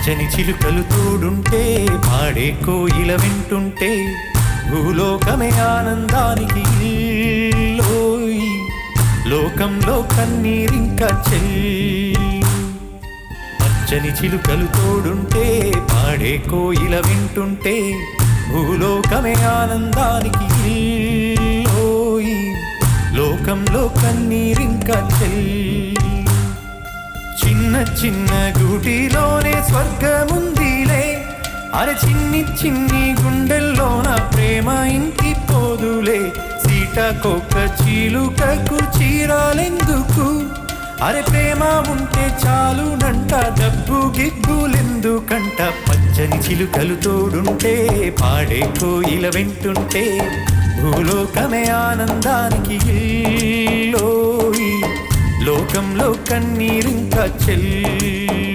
పచ్చని చిలుకలు తోడుంటే పాడే కోయిల వింటుంటే భూలోకమే ఆనందానికి ఇల్లోయ్. లోకంలో కన్నీరింకా పచ్చని చిలుకలు తోడుంటే పాడే కోయిల వింటుంటే భూలోకమే ఆనందానికి ఇల్లోయ్. లోకంలో కన్నీరింకా చిన్న చిన్న గూటిలోనే స్వర్గముందిలే. అరే చిన్ని చిన్ని గుండెల్లోన ప్రేమ ఇంటి పోదులే. సీటకొక్క చిలుకకు చీరాలెందుకు? అరే ప్రేమ ఉంటే చాలునంట, డబ్బు గిబ్బులెందుకంట. పచ్చని చిలుకలు తోడుంటే పాడే కోయిల వింటుంటే భూలోకమే ఆనందానికి ఇల్లోయ్. లోకంలో కన్నీరింకా